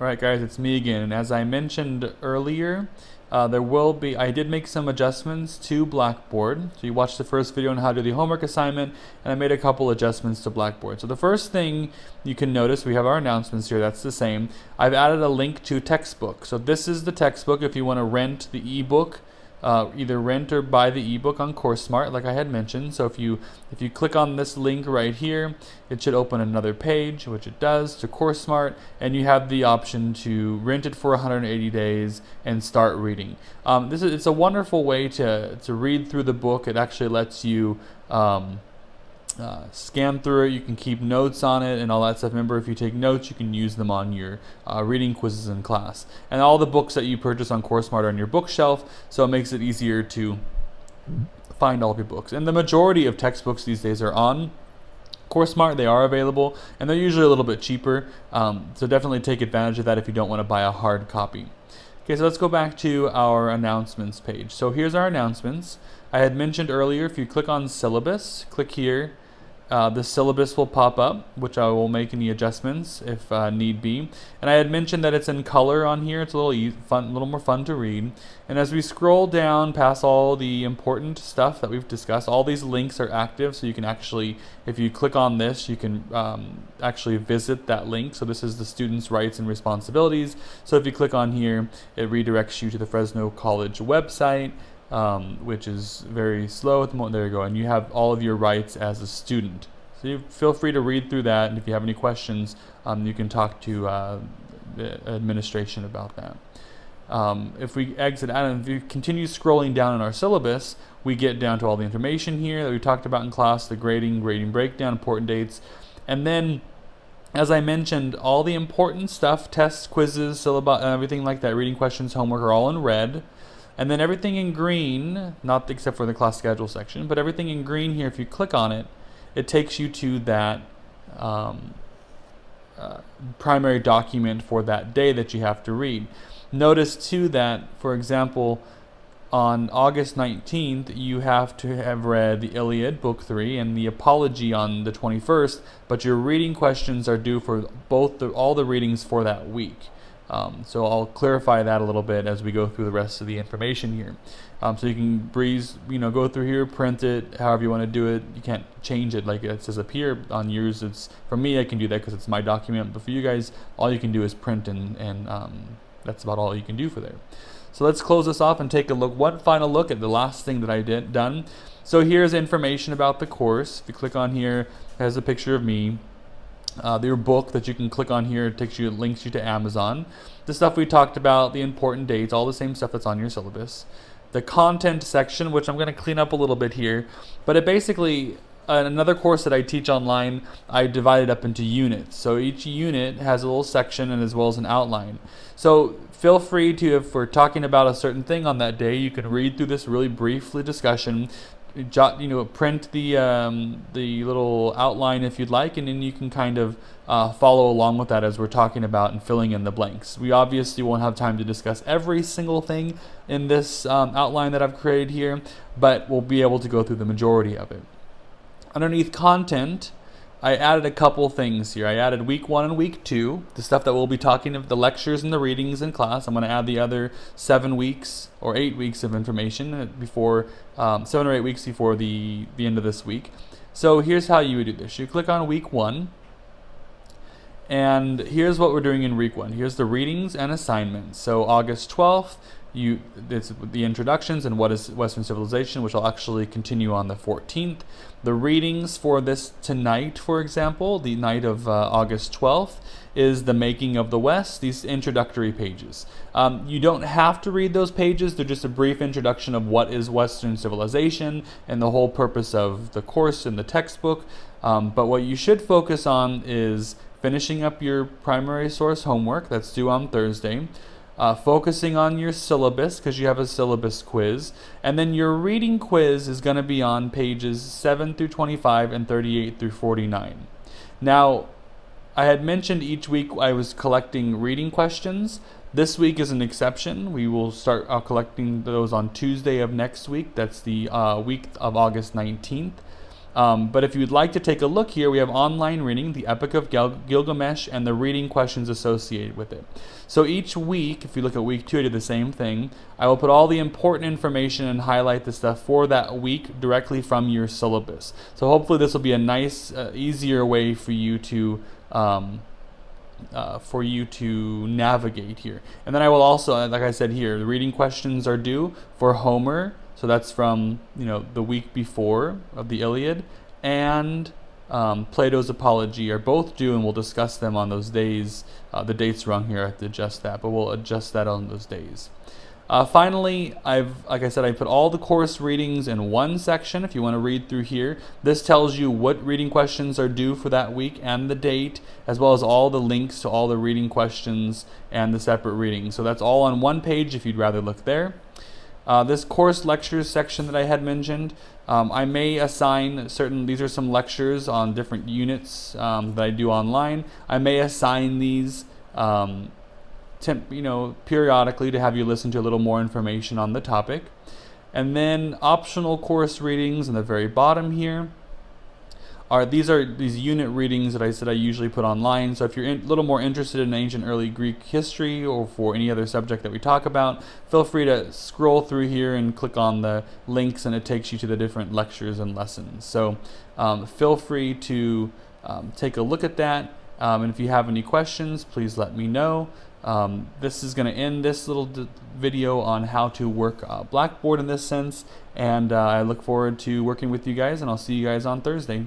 Alright guys, it's me again, and as I mentioned earlier, I did make some adjustments to Blackboard. So you watched the first video on how to do the homework assignment, and I made a couple adjustments to Blackboard. So the first thing you can notice, we have our announcements here, that's the same. I've added a link to textbook. So this is the textbook if you want to rent the ebook. Either rent or buy the ebook on CourseSmart, like I had mentioned. So if you click on this link right here, it should open another page, which it does, to CourseSmart, and you have the option to rent it for 180 days and start reading. It's a wonderful way to read through the book. It actually lets you scan through it. You can keep notes on it and all that stuff. Remember, if you take notes, you can use them on your reading quizzes in class. And all the books that you purchase on CourseSmart are on your bookshelf, so it makes it easier to find all of your books. And the majority of textbooks these days are on CourseSmart. They are available, and they're usually a little bit cheaper. So definitely take advantage of that if you don't want to buy a hard copy. Okay, so let's go back to our announcements page. So here's our announcements. I had mentioned earlier, if you click on syllabus, click here, the syllabus will pop up, which I will make any adjustments if need be. And I had mentioned that it's in color on here. It's a little more fun to read. And as we scroll down past all the important stuff that we've discussed, all these links are active, so you can actually, if you click on this, you can actually visit that link. So this is the students' rights and responsibilities. So if you click on here, it redirects you to the Fresno College website. Which is very slow at the moment. There you go, and you have all of your rights as a student. So you feel free to read through that, and if you have any questions, you can talk to the administration about that. If we exit out and if you continue scrolling down in our syllabus, we get down to all the information here that we talked about in class, the grading breakdown, important dates, and then, as I mentioned, all the important stuff, tests, quizzes, syllabi, everything like that, reading questions, homework, are all in red. And then everything in green, not except for the class schedule section, but everything in green here, if you click on it, it takes you to that primary document for that day that you have to read. Notice too that, for example, on August 19th, you have to have read the Iliad, Book 3, and the Apology on the 21st, but your reading questions are due for all the readings for that week. So I'll clarify that a little bit as we go through the rest of the information here. So you can go through here, print it, however you want to do it. You can't change it like it says up here. On yours, for me, I can do that because it's my document. But for you guys, all you can do is print, and that's about all you can do for there. So let's close this off and take a look. One final look at the last thing that I done. So here's information about the course. If you click on here, it has a picture of me. Your book that you can click on here, links you to Amazon. The stuff we talked about, the important dates, all the same stuff that's on your syllabus. The content section, which I'm going to clean up a little bit here, but it basically, another course that I teach online, I divide it up into units. So each unit has a little section and as well as an outline. So feel free to, if we're talking about a certain thing on that day, you can read through this really briefly discussion, print the little outline if you'd like, and then you can kind of follow along with that as we're talking about and filling in the blanks. We obviously won't have time to discuss every single thing in this outline that I've created here, but we'll be able to go through the majority of it. Underneath content, I added a couple things here. I added week 1 and week 2, the stuff that we'll be talking of, the lectures and the readings in class. I'm going to add the other 7 weeks or 8 weeks of information before 7 or 8 weeks before the end of this week. So here's how you would do this. You click on week 1, and here's what we're doing in week 1. Here's the readings and assignments. So August 12th, it's the introductions and what is Western civilization, which I'll actually continue on the 14th. The readings for this tonight, for example, the night of August 12th, is the making of the West, these introductory pages. You don't have to read those pages. They're just a brief introduction of what is Western civilization and the whole purpose of the course in the textbook. But what you should focus on is finishing up your primary source homework that's due on Thursday. Focusing on your syllabus because you have a syllabus quiz, and then your reading quiz is going to be on pages 7 through 25 and 38 through 49. Now, I had mentioned each week I was collecting reading questions. This week is an exception. We will start collecting those on Tuesday of next week. That's the week of August 19th. But if you'd like to take a look here, we have online reading, the Epic of Gilgamesh, and the reading questions associated with it. So each week, if you look at week 2, I did the same thing. I will put all the important information and highlight the stuff for that week directly from your syllabus. So hopefully this will be a nice, easier way for you to navigate here. And then I will also, like I said here, the reading questions are due for Homer. So that's from the week before of the Iliad, and Plato's Apology are both due, and we'll discuss them on those days. The dates wrong here, I have to adjust that, but we'll adjust that on those days. Finally, like I said, I put all the course readings in one section. If you want to read through here, this tells you what reading questions are due for that week and the date, as well as all the links to all the reading questions and the separate readings. So that's all on one page if you'd rather look there. This course lectures section that I had mentioned, I may assign these are some lectures on different units that I do online. I may assign these periodically to have you listen to a little more information on the topic. And then optional course readings in the very bottom here. These unit readings that I said I usually put online. So if you're a little more interested in ancient early Greek history or for any other subject that we talk about, feel free to scroll through here and click on the links, and it takes you to the different lectures and lessons. So feel free to take a look at that. And if you have any questions, please let me know. This is going to end this little video on how to work Blackboard in this sense. And I look forward to working with you guys, and I'll see you guys on Thursday.